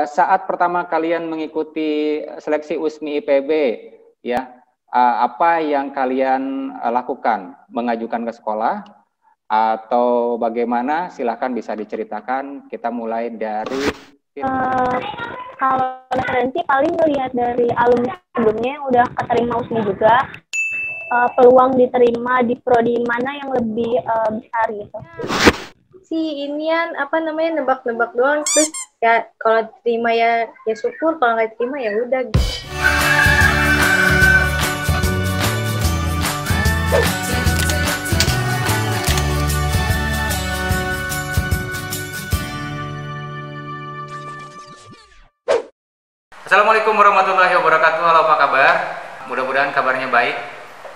Saat pertama kalian mengikuti seleksi USMI IPB, ya, apa yang kalian lakukan? Mengajukan ke sekolah atau bagaimana? Silahkan bisa diceritakan. Kita mulai dari kalau referensi paling ngelihat dari alumni sebelumnya yang udah keterima USMI juga, peluang diterima di prodi mana yang lebih besar gitu. Si inian apa namanya nebak-nebak doang, terus ya kalau terima ya syukur, kalau nggak terima ya udah gitu. Assalamualaikum warahmatullahi wabarakatuh. Halo, apa kabar? Mudah-mudahan kabarnya baik.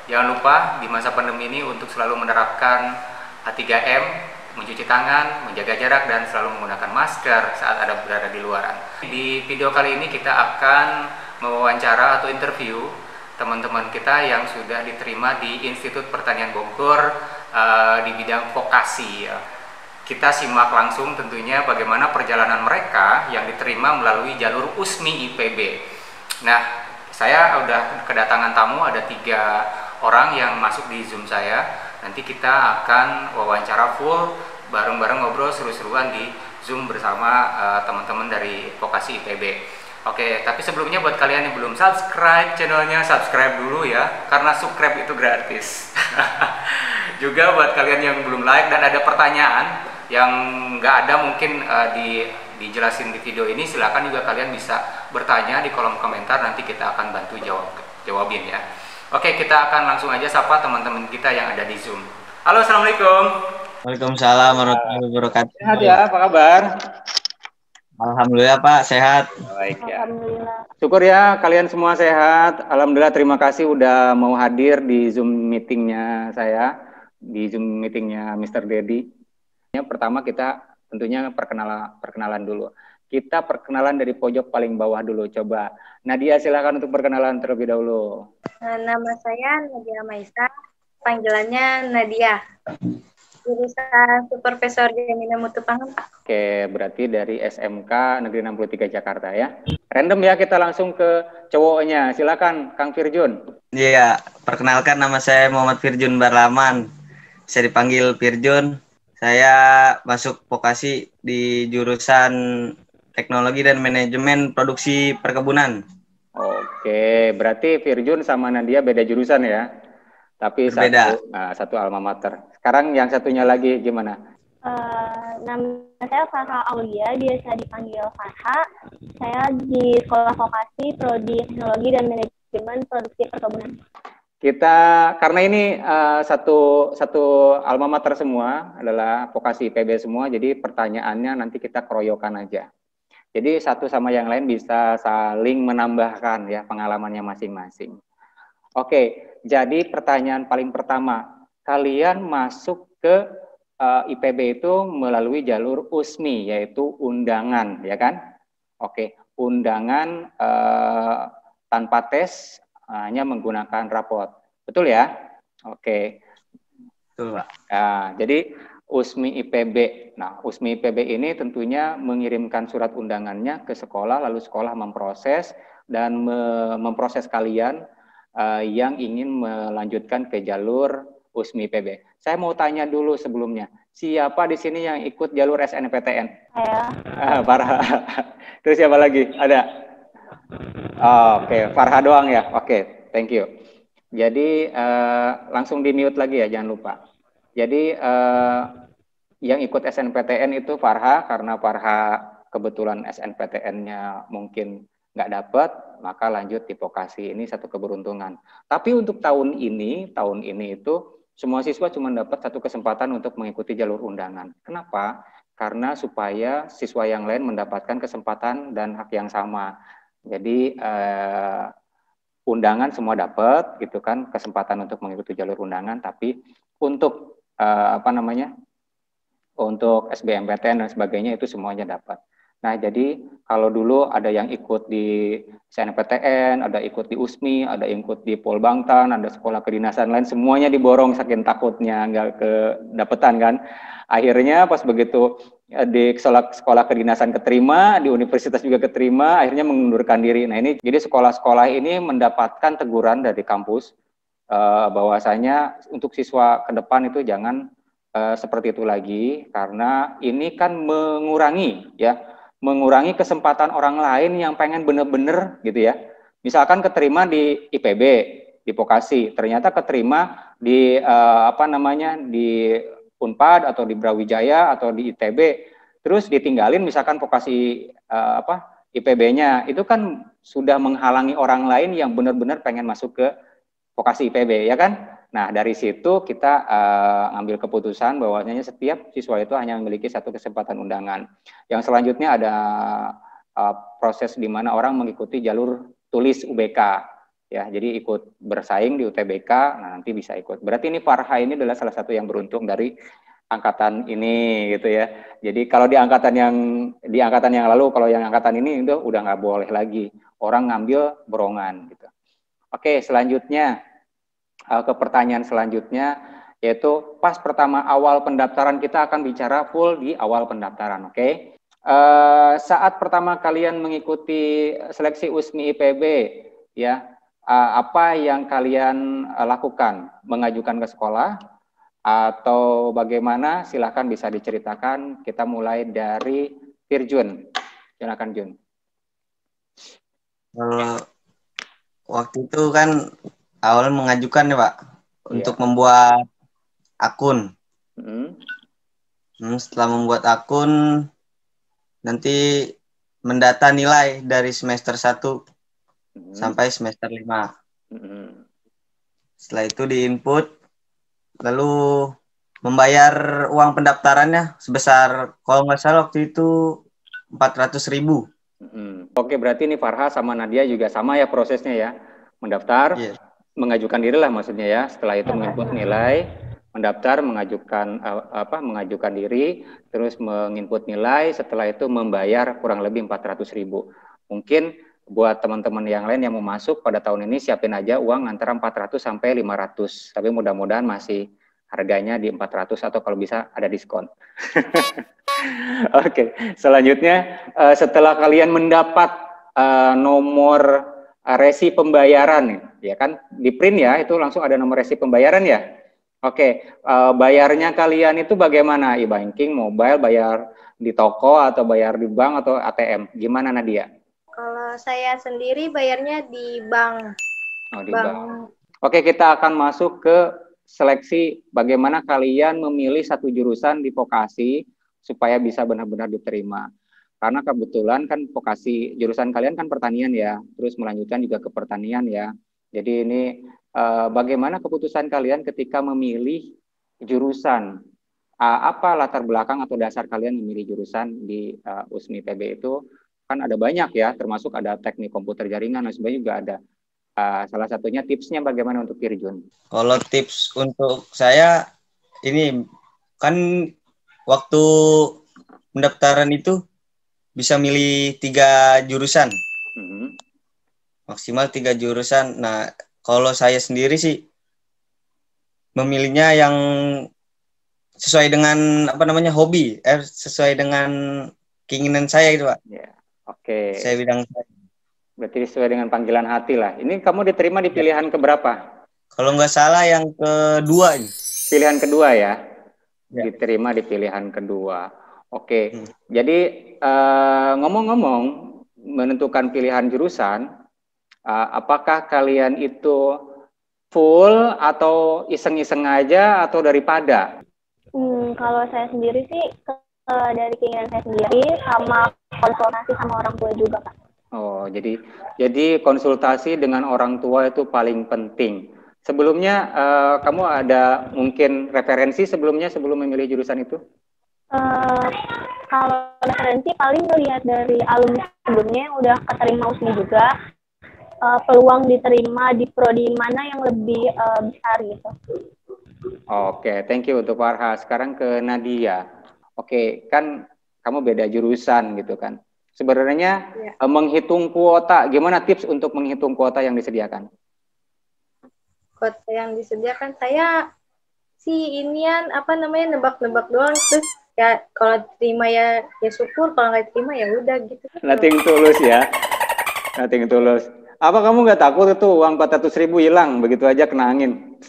Jangan lupa di masa pandemi ini untuk selalu menerapkan 3M, mencuci tangan, menjaga jarak, dan selalu menggunakan masker saat ada berada di luaran. Di video kali ini kita akan mewawancara atau interview teman-teman kita yang sudah diterima di Institut Pertanian Bogor di bidang vokasi. Kita simak langsung tentunya bagaimana perjalanan mereka yang diterima melalui jalur USMI IPB. Nah, saya udah kedatangan tamu, ada 3 orang yang masuk di Zoom saya. Nanti kita akan wawancara full, bareng-bareng ngobrol seru-seruan di Zoom bersama teman-teman dari vokasi IPB. Oke, tapi sebelumnya buat kalian yang belum subscribe channelnya, subscribe dulu ya, karena subscribe itu gratis. Juga buat kalian yang belum like dan ada pertanyaan yang nggak ada mungkin dijelasin di video ini, silakan juga kalian bisa bertanya di kolom komentar, nanti kita akan bantu jawabin ya. Oke, kita akan langsung aja sapa teman-teman kita yang ada di Zoom. Halo, assalamualaikum. Waalaikumsalam warahmatullahi wabarakatuh. Sehat ya, apa kabar? Alhamdulillah Pak, sehat. Baik ya. Alhamdulillah. Syukur ya kalian semua sehat. Alhamdulillah, terima kasih udah mau hadir di Zoom meetingnya saya, di Zoom meetingnya Mr. Dedi. Pertama kita tentunya perkenalan dulu. Kita perkenalan dari pojok paling bawah dulu. Coba Nadia, silakan untuk perkenalan terlebih dahulu. Nama saya Nadia Maisa, panggilannya Nadia. Jurusan Supervisor Jamina Mutu Pangan. Oke, berarti dari SMK Negeri 63 Jakarta ya. Random ya, kita langsung ke cowoknya. Silakan Kang Firjun. Iya, perkenalkan nama saya Muhammad Firjun Barlaman. Saya dipanggil Firjun. Saya masuk vokasi di jurusan Teknologi dan Manajemen Produksi Perkebunan. Oke, berarti Firjun sama Nadia beda jurusan ya? Tapi berbeda. Satu alma mater. Sekarang yang satunya lagi gimana? Nama saya Farha Aulia, biasa dipanggil Farha. Saya di Sekolah Vokasi Prodi Teknologi dan Manajemen Produksi Perkebunan. Kita karena ini satu alma mater semua, adalah vokasi IPB semua, jadi pertanyaannya nanti kita keroyokan aja. Jadi satu sama yang lain bisa saling menambahkan ya pengalamannya masing-masing. Oke, jadi pertanyaan paling pertama, kalian masuk ke IPB itu melalui jalur USMI, yaitu undangan, ya kan? Oke, undangan tanpa tes, hanya menggunakan rapot. Betul ya? Oke. Betul, Pak. Nah, jadi USMI IPB. Nah, USMI IPB ini tentunya mengirimkan surat undangannya ke sekolah, lalu sekolah memproses dan memproses kalian yang ingin melanjutkan ke jalur USMI IPB. Saya mau tanya dulu sebelumnya, siapa di sini yang ikut jalur SNPTN? Saya. Farha. Terus siapa lagi? Ada? Oke, Farha doang ya. Oke, thank you. Jadi langsung di mute lagi ya, jangan lupa. Jadi yang ikut SNPTN itu Farha, karena Farha kebetulan SNPTN-nya mungkin nggak dapat, maka lanjut di vokasi. Ini satu keberuntungan. Tapi untuk tahun ini itu semua siswa cuma dapat satu kesempatan untuk mengikuti jalur undangan. Kenapa? Karena supaya siswa yang lain mendapatkan kesempatan dan hak yang sama. Jadi undangan semua dapat, gitu kan, kesempatan untuk mengikuti jalur undangan, tapi untuk untuk SBMPTN dan sebagainya itu semuanya dapat. Nah, jadi Kalau dulu ada yang ikut di SNMPTN, ada ikut di USMI, ada ikut di Polbangtan, ada sekolah kedinasan lain, semuanya diborong saking takutnya nggak kedapetan kan. Akhirnya pas begitu di sekolah kedinasan keterima, di universitas juga keterima, akhirnya mengundurkan diri. Nah ini jadi sekolah-sekolah ini mendapatkan teguran dari kampus bahwasanya untuk siswa ke depan itu jangan seperti itu lagi, karena ini kan mengurangi kesempatan orang lain yang pengen bener-bener gitu ya. Misalkan keterima di IPB, di vokasi, ternyata keterima di di Unpad atau di Brawijaya atau di ITB, terus ditinggalin misalkan vokasi IPB-nya, itu kan sudah menghalangi orang lain yang benar-benar pengen masuk ke vokasi IPB, ya kan? Nah, dari situ kita ambil keputusan bahwasanya setiap siswa itu hanya memiliki satu kesempatan undangan. Yang selanjutnya ada proses di mana orang mengikuti jalur tulis UBK. Ya, jadi ikut bersaing di UTBK, nah nanti bisa ikut. Berarti ini Farha ini adalah salah satu yang beruntung dari angkatan ini gitu ya. Jadi kalau di angkatan yang lalu, kalau yang angkatan ini itu udah nggak boleh lagi. Orang ngambil borongan gitu. Oke, selanjutnya ke pertanyaan selanjutnya, yaitu pas pertama awal pendaftaran, kita akan bicara full di awal pendaftaran, oke? Saat pertama kalian mengikuti seleksi USMI IPB, ya, apa yang kalian lakukan? Mengajukan ke sekolah atau bagaimana? Silahkan bisa diceritakan. Kita mulai dari Firjun. Silakan Jun. Waktu itu kan awal mengajukan ya Pak, untuk membuat akun. Setelah membuat akun, nanti mendata nilai dari semester 1 sampai semester 5. Setelah itu diinput, lalu membayar uang pendaftarannya sebesar, kalau nggak salah waktu itu 400.000. Oke, berarti ini Farha sama Nadia juga sama ya prosesnya ya, mendaftar. Mengajukan diri lah maksudnya ya. Setelah itu menginput nilai, mendaftar, mengajukan diri, terus menginput nilai, setelah itu membayar kurang lebih 400.000. Mungkin buat teman-teman yang lain yang mau masuk pada tahun ini, siapin aja uang antara 400 sampai 500. Tapi mudah-mudahan masih harganya di 400 atau kalau bisa ada diskon. Oke, selanjutnya setelah kalian mendapat nomor resi pembayaran, ya kan, di print ya, itu langsung ada nomor resi pembayaran ya. Oke, bayarnya kalian itu bagaimana? E-banking, mobile, bayar di toko atau bayar di bank atau ATM? Gimana Nadia? Kalau saya sendiri bayarnya di bank. Oh, di bank. Oke, kita akan masuk ke seleksi bagaimana kalian memilih satu jurusan di vokasi supaya bisa benar-benar diterima. Karena kebetulan kan vokasi jurusan kalian kan pertanian ya, terus melanjutkan juga ke pertanian ya. Jadi ini bagaimana keputusan kalian ketika memilih jurusan? Apa latar belakang atau dasar kalian memilih jurusan di USMI IPB itu? Kan ada banyak ya, termasuk ada teknik komputer jaringan, dan sebenarnya juga ada. Salah satunya tipsnya bagaimana untuk Firjun? Kalau tips untuk saya, ini kan waktu pendaftaran itu bisa milih 3 jurusan, maksimal 3 jurusan. Nah, kalau saya sendiri sih memilihnya yang sesuai dengan hobi, sesuai dengan keinginan saya gitu Pak. Ya, oke. Saya bidang saya. Berarti sesuai dengan panggilan hati lah. Ini kamu diterima di pilihan keberapa? Kalau nggak salah yang kedua. Pilihan kedua ya? Diterima di pilihan kedua. Oke, jadi ngomong-ngomong menentukan pilihan jurusan, apakah kalian itu full atau iseng-iseng aja atau daripada? Kalau saya sendiri sih dari keinginan saya sendiri sama konsultasi sama orang tua juga Pak. Oh, jadi konsultasi dengan orang tua itu paling penting. Sebelumnya kamu ada mungkin referensi sebelum memilih jurusan itu? Kalau referensi paling melihat dari alumni sebelumnya yang udah keterima USMI juga, peluang diterima di prodi mana yang lebih besar gitu. Oke, thank you untuk Farha. Sekarang ke Nadia. Oke, kan kamu beda jurusan gitu kan. Sebenarnya menghitung kuota, gimana tips untuk menghitung kuota yang disediakan? Kuota yang disediakan saya sih inian apa namanya nebak-nebak doang, terus ya kalau terima ya syukur, kalau nggak terima ya udah gitu. Nothing tulus ya. Nothing tulus. Apa kamu nggak takut itu uang 400.000 hilang begitu aja kena angin?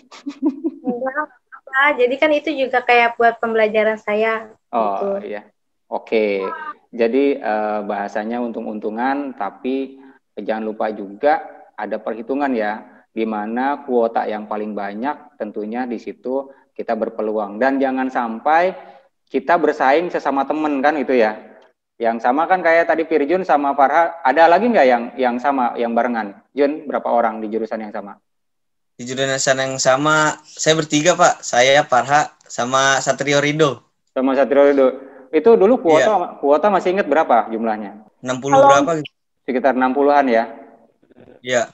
Enggak apa, jadi kan itu juga kayak buat pembelajaran saya. Oh gitu. iya, oke. Jadi bahasanya untung-untungan, tapi jangan lupa juga ada perhitungan ya, di mana kuota yang paling banyak tentunya di situ kita berpeluang. Dan jangan sampai kita bersaing sesama temen kan itu ya. Yang sama kan kayak tadi Firjun sama Farha, ada lagi nggak yang sama, yang barengan? Jun, berapa orang di jurusan yang sama? Di jurusan yang sama, saya bertiga Pak. Saya, Farha, sama Satrio Rido. Sama Satrio Rido. Itu dulu kuota masih ingat berapa jumlahnya? 60 berapa gitu? Sekitar 60-an ya? Iya.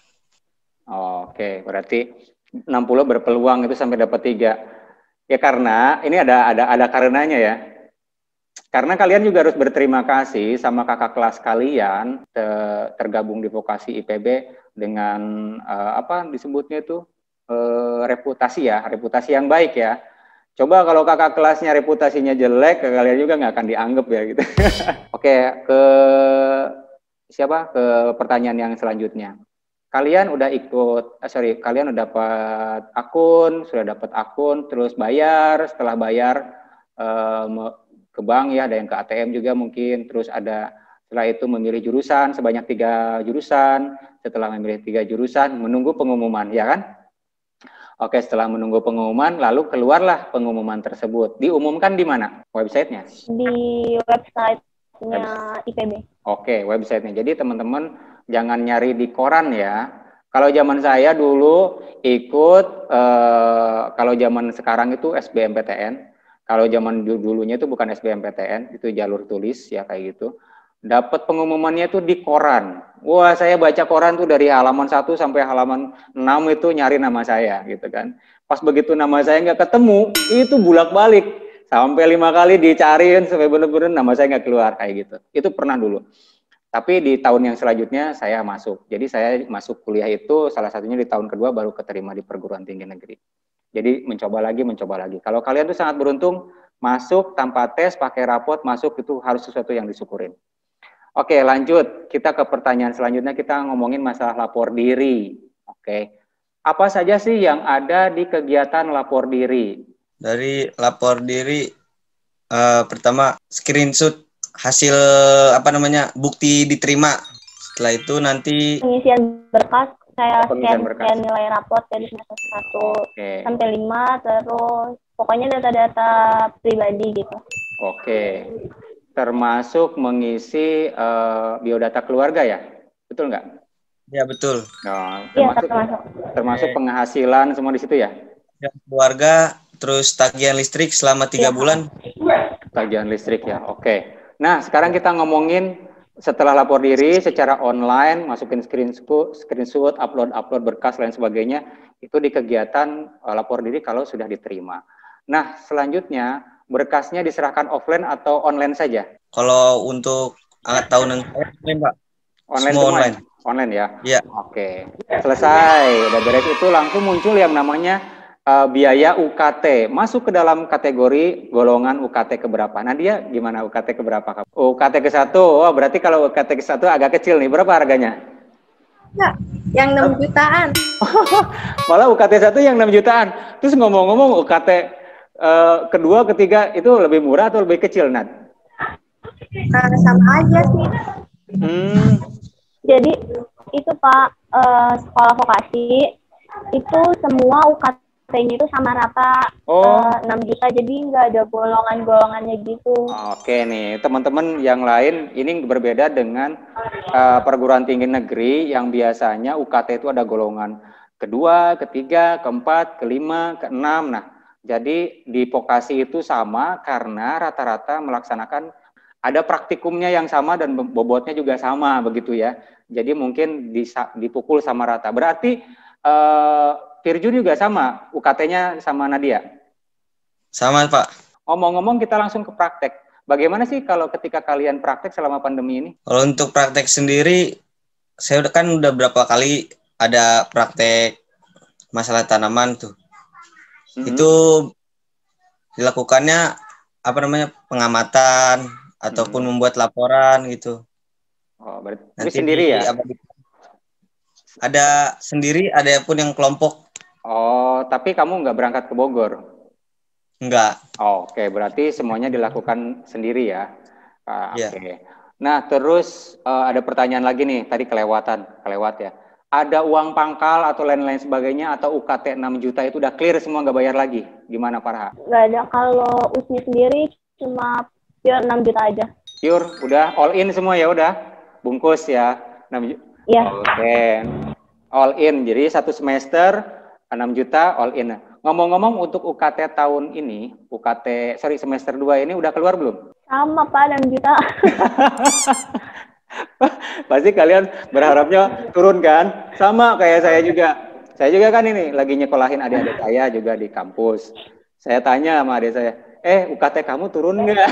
Oke, berarti 60 berpeluang itu sampai dapat 3. Ya karena, ini ada karenanya ya. Karena kalian juga harus berterima kasih sama kakak kelas kalian tergabung di vokasi IPB dengan apa disebutnya itu reputasi ya, reputasi yang baik ya. Coba kalau kakak kelasnya reputasinya jelek, kalian juga nggak akan dianggap ya gitu. Oke, ke pertanyaan yang selanjutnya. Kalian udah kalian udah dapat akun, terus bayar, setelah bayar ke bank ya, ada yang ke ATM juga mungkin, terus ada setelah itu memilih jurusan sebanyak 3 jurusan, setelah memilih 3 jurusan menunggu pengumuman ya kan? Oke, setelah menunggu pengumuman lalu keluarlah pengumuman tersebut. Diumumkan di mana? Websitenya? Di websitenya IPB. Oke, websitenya. Jadi teman-teman jangan nyari di koran ya. Kalau zaman saya dulu ikut, kalau zaman sekarang itu SBMPTN. Kalau zaman dulunya itu bukan SBMPTN, itu jalur tulis ya kayak gitu. Dapat pengumumannya itu di koran. Wah, saya baca koran tuh dari halaman 1 sampai halaman 6 itu nyari nama saya gitu kan. Pas begitu nama saya nggak ketemu, itu bolak-balik. Sampai 5 kali dicariin sampai bener-bener nama saya nggak keluar kayak gitu. Itu pernah dulu. Tapi di tahun yang selanjutnya saya masuk. Jadi saya masuk kuliah itu salah satunya di tahun kedua baru keterima di perguruan tinggi negeri. Jadi mencoba lagi. Kalau kalian tuh sangat beruntung, masuk tanpa tes, pakai rapot, masuk itu harus sesuatu yang disyukurin. Oke, lanjut. Kita ke pertanyaan selanjutnya, kita ngomongin masalah lapor diri. Oke. Apa saja sih yang ada di kegiatan lapor diri? Dari lapor diri, pertama screenshot hasil bukti diterima. Setelah itu nanti pengisian berkas, saya scan nilai raport dari semester 1 sampai 5, terus pokoknya data-data pribadi gitu. Oke. Termasuk mengisi biodata keluarga ya? Betul nggak? Ya, betul. Nah, termasuk penghasilan semua di situ ya? Ya, keluarga, terus tagihan listrik selama 3 bulan. Tagihan listrik ya, oke. Nah, sekarang kita ngomongin setelah lapor diri secara online, masukin screenshot, upload berkas, lain sebagainya, itu di kegiatan lapor diri kalau sudah diterima. Nah, selanjutnya, berkasnya diserahkan offline atau online saja? Kalau untuk angkat tahunan saya online, Pak. Online semua online. Online ya? Iya. Oke. Selesai. Udah beres itu langsung muncul yang namanya biaya UKT. Masuk ke dalam kategori golongan UKT keberapa? Nadia, gimana UKT keberapa? UKT ke-1. Oh, berarti kalau UKT ke-1 agak kecil nih. Berapa harganya? Ya, yang 6 jutaan. Malah UKT 1 yang 6 jutaan. Terus ngomong-ngomong UKT kedua, ketiga itu lebih murah atau lebih kecil, Nat? Sama aja sih. Jadi itu Pak, sekolah vokasi itu semua UKT-nya itu sama rata 6 juta, jadi nggak ada golongan-golongannya gitu. Oke nih, teman-teman yang lain ini berbeda dengan perguruan tinggi negeri yang biasanya UKT itu ada golongan kedua, ketiga, keempat, kelima, keenam. Nah, jadi di vokasi itu sama karena rata-rata melaksanakan ada praktikumnya yang sama dan bobotnya juga sama begitu ya. Jadi mungkin dipukul sama rata. Berarti Firjun juga sama, UKT-nya sama Nadia? Sama, Pak. Ngomong-ngomong kita langsung ke praktek. Bagaimana sih kalau ketika kalian praktek selama pandemi ini? Kalau untuk praktek sendiri, saya udah berapa kali ada praktek masalah tanaman tuh. Itu dilakukannya pengamatan ataupun membuat laporan gitu. Oh, berarti Nanti sendiri ya? Ada sendiri, ada pun yang kelompok. Oh, tapi kamu nggak berangkat ke Bogor? Enggak. Oh, oke, berarti semuanya dilakukan sendiri ya? Iya. Oke. Nah, terus ada pertanyaan lagi nih, tadi kelewat ya. Ada uang pangkal atau lain-lain sebagainya atau UKT 6 juta itu udah clear semua nggak bayar lagi? Gimana Farha? Nggak ada, kalau USMI sendiri cuma pure 6 juta aja. Pure, udah all in semua ya udah? Bungkus ya? 6 juta? Iya. Oke. All in, jadi 1 semester 6 juta all in. Ngomong-ngomong untuk UKT tahun ini, semester 2 ini udah keluar belum? Sama Pak, 6 juta. Pasti kalian berharapnya turun kan? Sama kayak saya juga. Saya juga kan ini lagi nyekolahin adik-adik saya juga di kampus. Saya tanya sama adik saya, UKT kamu turun nggak?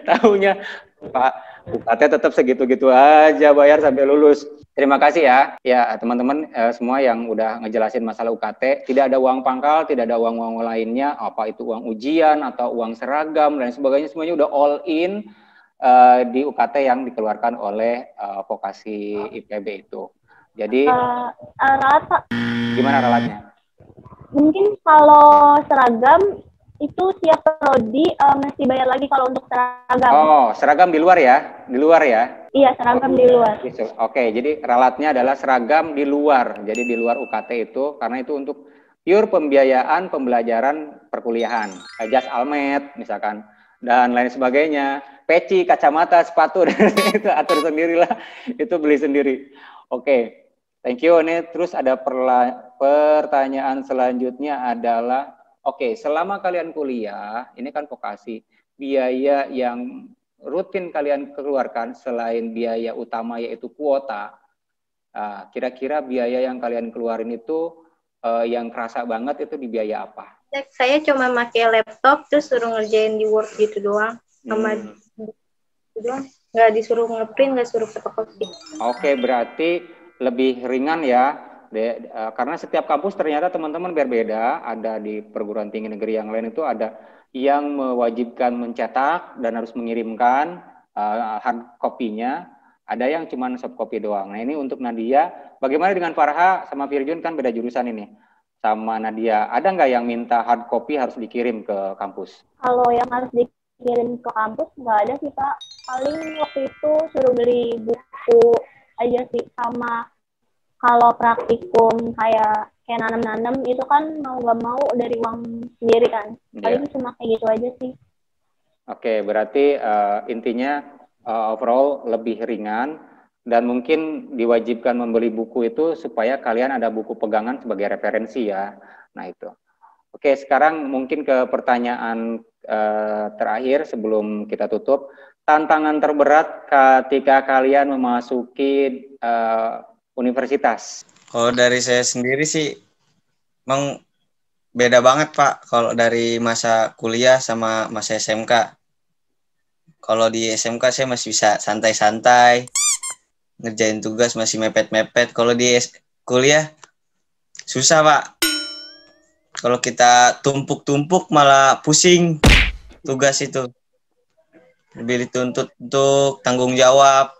Tahunya, Pak, UKT tetap segitu-gitu aja bayar sampai lulus. Terima kasih ya teman-teman semua yang udah ngejelasin masalah UKT. Tidak ada uang pangkal, tidak ada uang-uang lainnya, apa itu uang ujian atau uang seragam dan sebagainya, semuanya udah all in di UKT yang dikeluarkan oleh vokasi IPB itu. Jadi ralat Pak. Gimana ralatnya? Mungkin kalau seragam itu tiap prodi mesti bayar lagi kalau untuk seragam. Oh, seragam di luar ya? Di luar ya? Iya, seragam di luar. Oke, jadi ralatnya adalah seragam di luar. Jadi di luar UKT itu, karena itu untuk pure pembiayaan pembelajaran perkuliahan. Jas almet misalkan, dan lain sebagainya. Peci, kacamata, sepatu, itu atur sendirilah. Itu beli sendiri. Oke, thank you. Ini terus ada pertanyaan selanjutnya adalah, oke, selama kalian kuliah, ini kan vokasi, biaya yang rutin kalian keluarkan selain biaya utama yaitu kuota, kira-kira biaya yang kalian keluarin itu yang kerasa banget itu di biaya apa? Saya cuma pakai laptop terus suruh ngerjain di Word gitu doang, sama doang, nggak disuruh ngeprint, nggak suruh fotokopi. Oke, berarti lebih ringan ya, karena setiap kampus ternyata teman-teman berbeda. Ada di perguruan tinggi negeri yang lain itu ada yang mewajibkan mencetak dan harus mengirimkan hard copy-nya, ada yang cuma soft copy doang. Nah ini untuk Nadia, bagaimana dengan Farha sama Firjun, kan beda jurusan ini. Sama Nadia, ada nggak yang minta hard copy harus dikirim ke kampus? Kalau yang harus dikirim ke kampus nggak ada sih Pak. Paling waktu itu suruh beli buku aja sih, sama kalau praktikum kayak nanam-nanam itu kan mau nggak mau dari uang sendiri kan. Paling cuma kayak gitu aja sih. Oke, berarti intinya overall lebih ringan dan mungkin diwajibkan membeli buku itu supaya kalian ada buku pegangan sebagai referensi ya. Nah itu. Oke, sekarang mungkin ke pertanyaan terakhir sebelum kita tutup. Tantangan terberat ketika kalian memasuki universitas? Kalau dari saya sendiri sih, emang beda banget Pak. Kalau dari masa kuliah sama masa SMK. Kalau di SMK saya masih bisa santai-santai, ngerjain tugas masih mepet-mepet. Kalau di kuliah susah Pak. Kalau kita tumpuk-tumpuk malah pusing tugas itu. Lebih dituntut untuk tanggung jawab.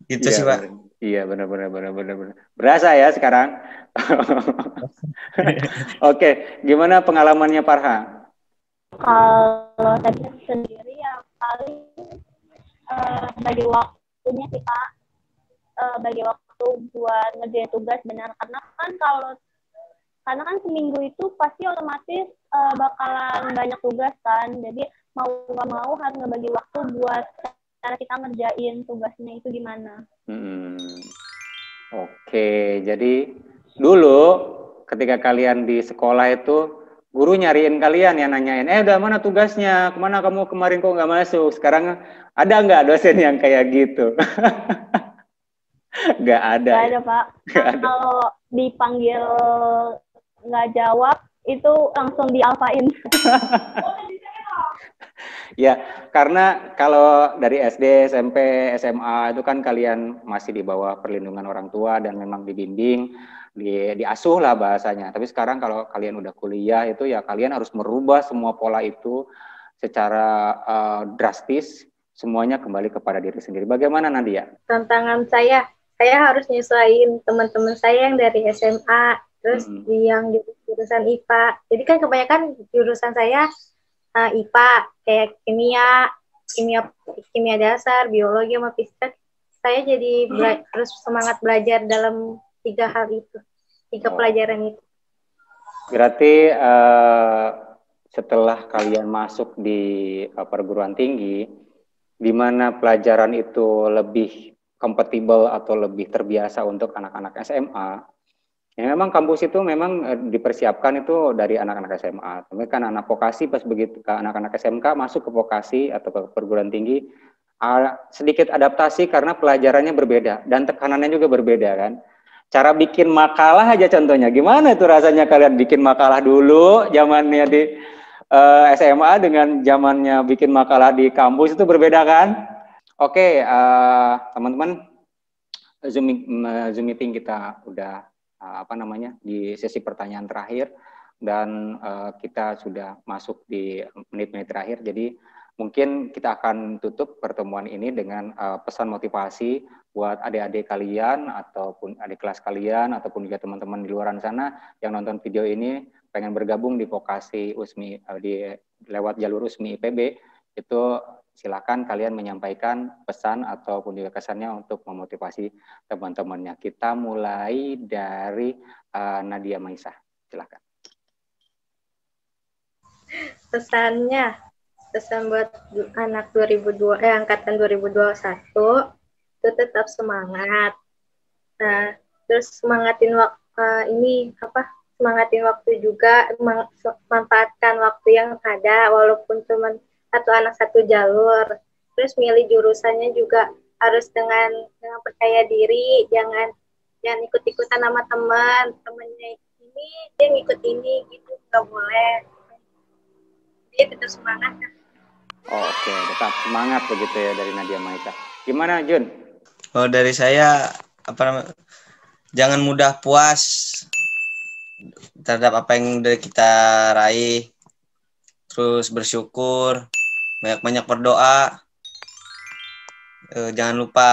Gitu sih Pak. Iya, benar. Berasa ya sekarang. Oke, gimana pengalamannya Farha? Kalau saya sendiri ya paling bagi waktunya sih Pak, bagi waktu buat ngerjain tugas benar, karena kan seminggu itu pasti otomatis bakalan banyak tugas kan, jadi mau nggak mau harus ngebagi waktu buat cara kita ngerjain tugasnya itu gimana. Oke, jadi dulu ketika kalian di sekolah itu guru nyariin kalian ya, nanyain, udah mana tugasnya, kemana kamu kemarin kok nggak masuk. Sekarang ada nggak dosen yang kayak gitu? Nggak ada. Nggak ada Pak. Kalau dipanggil nggak jawab itu langsung dialfain. Ya, karena kalau dari SD, SMP, SMA itu kan kalian masih di bawah perlindungan orang tua dan memang dibimbing, diasuh lah bahasanya. Tapi sekarang kalau kalian udah kuliah itu ya kalian harus merubah semua pola itu secara drastis, semuanya kembali kepada diri sendiri. Bagaimana Nadia? Tantangan saya harus nyesuaiin teman-teman saya yang dari SMA, terus yang jurusan IPA. Jadi kan kebanyakan jurusan saya IPA, kayak kimia dasar, biologi sama fisika. Saya jadi harus semangat belajar dalam 3 hal itu, 3 pelajaran itu. Berarti setelah kalian masuk di perguruan tinggi, di mana pelajaran itu lebih kompatibel atau lebih terbiasa untuk anak-anak SMA, ya memang kampus itu memang dipersiapkan itu dari anak-anak SMA. Tapi kan anak vokasi pas begitu anak-anak SMK masuk ke vokasi atau ke perguruan tinggi, sedikit adaptasi karena pelajarannya berbeda dan tekanannya juga berbeda kan. Cara bikin makalah aja contohnya, gimana itu rasanya kalian bikin makalah dulu zamannya di SMA dengan zamannya bikin makalah di kampus itu berbeda kan? Oke, teman-teman, Zoom meeting kita udah di sesi pertanyaan terakhir dan kita sudah masuk di menit-menit terakhir. Jadi mungkin kita akan tutup pertemuan ini dengan pesan motivasi buat adik-adik kalian ataupun adik kelas kalian ataupun juga teman-teman di luar sana yang nonton video ini pengen bergabung di vokasi USMI lewat jalur USMI IPB, itu silakan kalian menyampaikan pesan ataupun juga kesannya untuk memotivasi teman-temannya. Kita mulai dari Nadia Maisah, silakan. Pesan buat anak angkatan 2021 itu tetap semangat. Nah, terus semangatin waktu juga, manfaatkan waktu yang ada walaupun cuma satu jalur. Terus milih jurusannya juga harus dengan percaya diri, jangan ikut-ikutan sama temennya ini dia ngikut ini gitu, nggak boleh. Jadi tetap semangat. Oke, tetap semangat begitu ya dari Nadia Maisha. Gimana Jun? Oh, dari saya jangan mudah puas terhadap apa yang udah kita raih, terus bersyukur, banyak-banyak berdoa, jangan lupa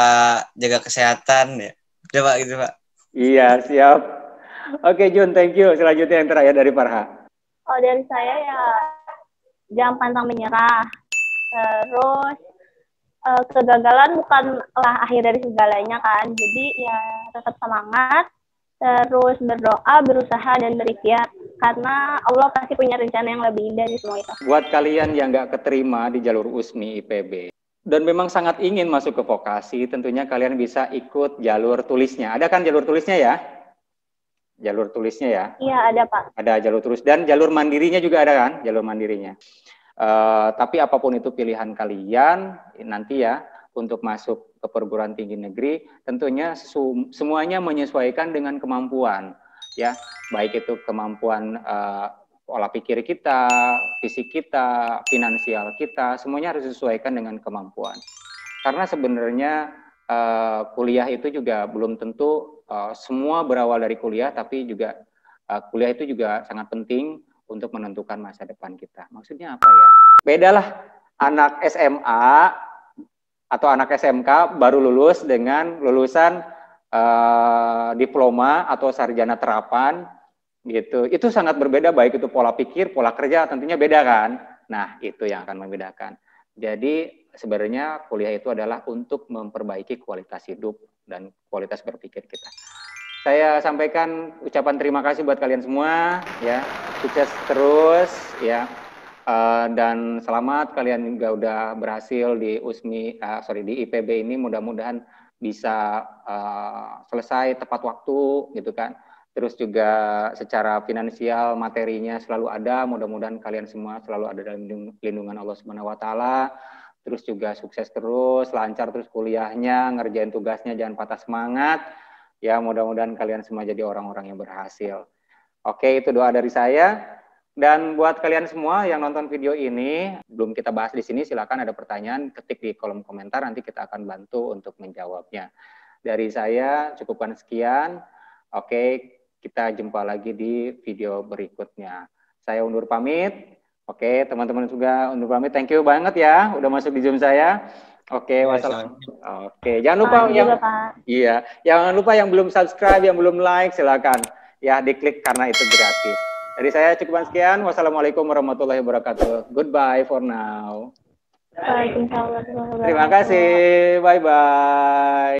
jaga kesehatan ya. Udah Pak gitu Pak. Iya siap. Oke Jun, thank you. Selanjutnya yang terakhir dari Farha. Oh, dari saya ya jangan pantang menyerah. Terus kegagalan bukanlah akhir dari segalanya kan. Jadi ya tetap semangat, terus berdoa, berusaha dan berikhtiar karena Allah pasti punya rencana yang lebih indah di semua itu. Buat kalian yang nggak keterima di jalur USMI IPB dan memang sangat ingin masuk ke vokasi, tentunya kalian bisa ikut jalur tulisnya. Ada kan jalur tulisnya ya? Jalur tulisnya ya? Iya ada Pak. Ada jalur tulis dan jalur mandirinya juga ada kan? Jalur mandirinya. Tapi apapun itu pilihan kalian nanti ya untuk masuk ke perguruan tinggi negeri, tentunya semuanya menyesuaikan dengan kemampuan ya, baik itu kemampuan pola pikir kita, fisik kita, finansial kita, semuanya harus disesuaikan dengan kemampuan. Karena sebenarnya kuliah itu juga belum tentu semua berawal dari kuliah, tapi juga kuliah itu juga sangat penting untuk menentukan masa depan kita. Maksudnya apa ya? Bedalah anak SMA atau anak SMK baru lulus dengan lulusan diploma atau sarjana terapan gitu. Itu sangat berbeda, baik itu pola pikir, pola kerja tentunya beda kan. Nah, itu yang akan membedakan. Jadi sebenarnya kuliah itu adalah untuk memperbaiki kualitas hidup dan kualitas berpikir kita. Saya sampaikan ucapan terima kasih buat kalian semua ya, sukses terus ya, dan selamat kalian juga udah berhasil di di IPB ini, mudah-mudahan bisa selesai tepat waktu gitu kan. Terus juga secara finansial materinya selalu ada, mudah-mudahan kalian semua selalu ada dalam lindungan Allah Subhanahu wa taala. Terus juga sukses terus, lancar terus kuliahnya, ngerjain tugasnya, jangan patah semangat. Ya, mudah-mudahan kalian semua jadi orang-orang yang berhasil. Oke, itu doa dari saya. Dan buat kalian semua yang nonton video ini, belum kita bahas di sini, silakan ada pertanyaan, ketik di kolom komentar, nanti kita akan bantu untuk menjawabnya. Dari saya cukupkan sekian. Oke, kita jumpa lagi di video berikutnya. Saya undur pamit. Oke, teman-teman juga undur pamit. Thank you banget ya, udah masuk di Zoom saya. Oke, wassalam. Oke, jangan lupa jangan lupa yang belum subscribe, yang belum like, silakan ya diklik karena itu gratis. Dari saya cukupkan sekian. Wassalamualaikum warahmatullahi wabarakatuh. Goodbye for now. Waalaikumsalam warahmatullahi wabarakatuh. Terima kasih. Bye bye.